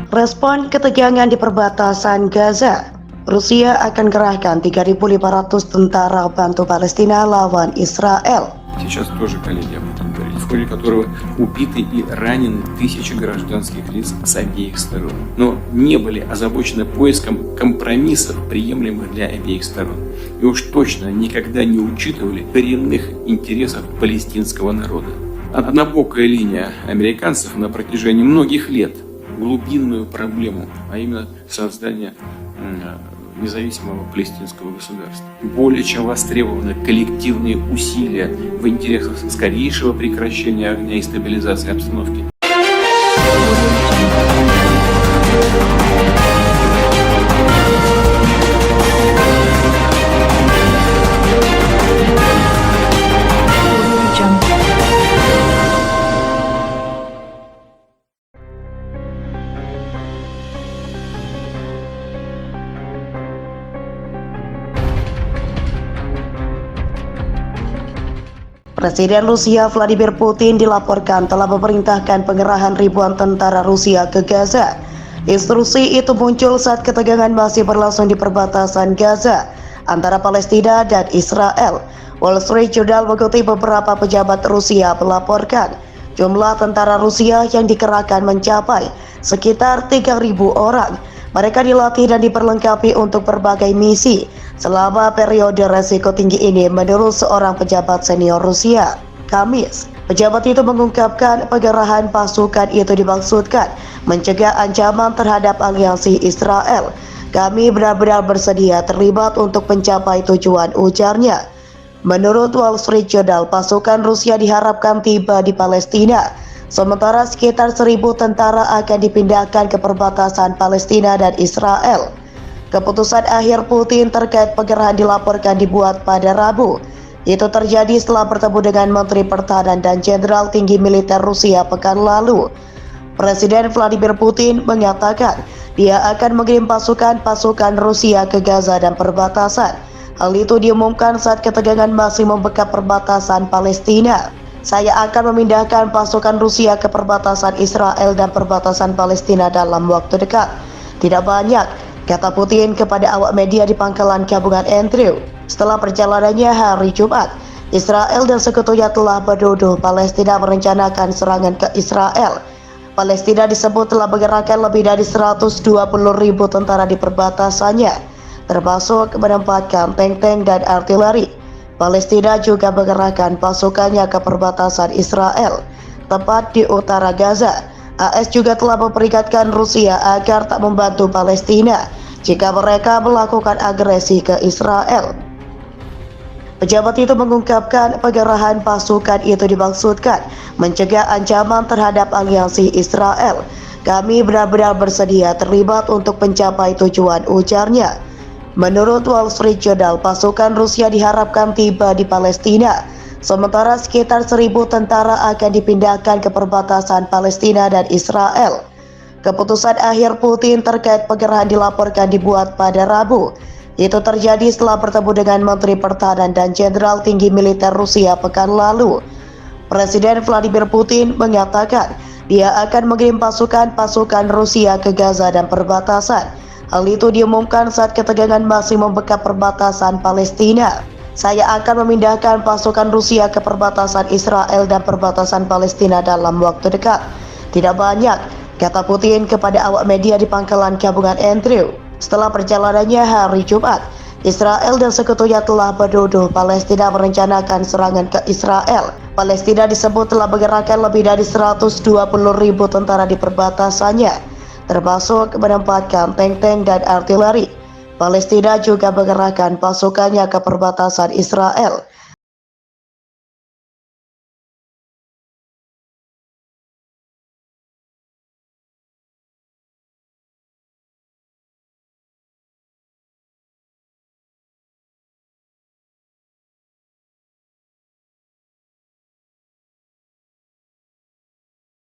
Respon ketegangan di perbatasan Gaza, Rusia akan kerahkan 3.500 tentara bantu Palestina lawan Israel. Сейчас тоже, коллеги, об этом говорили, в ходе которого убиты и ранены тысячи гражданских лиц с обеих сторон, но не были озабочены поиском компромиссов, приемлемых для обеих сторон, и уж точно никогда не учитывали коренных интересов палестинского народа. Однобокая линия американцев на протяжении многих лет глубинную проблему, а именно создание независимого палестинского государства. Более чем востребованы коллективные усилия в интересах скорейшего прекращения огня и стабилизации обстановки. Presiden Rusia Vladimir Putin dilaporkan telah memerintahkan pengerahan ribuan tentara Rusia ke Gaza. Instruksi itu muncul saat ketegangan masih berlangsung di perbatasan Gaza antara Palestina dan Israel. Wall Street Journal mengutip beberapa pejabat Rusia melaporkan jumlah tentara Rusia yang dikerahkan mencapai sekitar 3.000 orang. Mereka dilatih dan diperlengkapi untuk berbagai misi selama periode resiko tinggi ini, menurut seorang pejabat senior Rusia. Kamis, pejabat itu mengungkapkan pengerahan pasukan itu dimaksudkan mencegah ancaman terhadap aliansi Israel. Kami benar-benar bersedia terlibat untuk mencapai tujuan, ujarnya. Menurut Wall Street Journal, pasukan Rusia diharapkan tiba di Palestina, sementara sekitar 1.000 tentara akan dipindahkan ke perbatasan Palestina dan Israel. Keputusan akhir Putin terkait pengerahan dilaporkan dibuat pada Rabu. Itu terjadi setelah bertemu dengan Menteri Pertahanan dan Jenderal Tinggi Militer Rusia pekan lalu. Presiden Vladimir Putin mengatakan dia akan mengirim pasukan Rusia ke Gaza dan perbatasan. Hal itu diumumkan saat ketegangan masih membekap perbatasan Palestina. Saya akan memindahkan pasukan Rusia ke perbatasan Israel dan perbatasan Palestina dalam waktu dekat. Tidak banyak, kata Putin kepada awak media di pangkalan gabungan Andrew. Setelah perjalanannya hari Jumat, Israel dan sekutunya telah menuduh Palestina merencanakan serangan ke Israel. Palestina disebut telah menggerakkan lebih dari 120.000 tentara di perbatasannya, termasuk menempatkan tank-tank dan artileri. Palestina juga mengerahkan pasukannya ke perbatasan Israel, tepat di utara Gaza. AS juga telah memperingatkan Rusia agar tak membantu Palestina jika mereka melakukan agresi ke Israel. Pejabat itu mengungkapkan pengerahan pasukan itu dimaksudkan mencegah ancaman terhadap aliansi Israel. Kami benar-benar bersedia terlibat untuk mencapai tujuan, ujarnya. Menurut Wall Street Journal, pasukan Rusia diharapkan tiba di Palestina, sementara sekitar 1.000 tentara akan dipindahkan ke perbatasan Palestina dan Israel. Keputusan akhir Putin terkait pengerahan dilaporkan dibuat pada Rabu. Itu terjadi setelah bertemu dengan Menteri Pertahanan dan Jenderal Tinggi Militer Rusia pekan lalu. Presiden Vladimir Putin mengatakan dia akan mengirim pasukan Rusia ke Gaza dan perbatasan. Hal itu diumumkan saat ketegangan masih membekap perbatasan Palestina. Saya akan memindahkan pasukan Rusia ke perbatasan Israel dan perbatasan Palestina dalam waktu dekat. Tidak banyak, kata Putin kepada awak media di pangkalan gabungan Andrew. Setelah perjalanannya hari Jumat, Israel dan sekutunya telah menuduh Palestina merencanakan serangan ke Israel. Palestina disebut telah menggerakkan lebih dari 120.000 tentara di perbatasannya, termasuk menempatkan tank-tank dan artileri. Palestina juga mengerahkan pasukannya ke perbatasan Israel,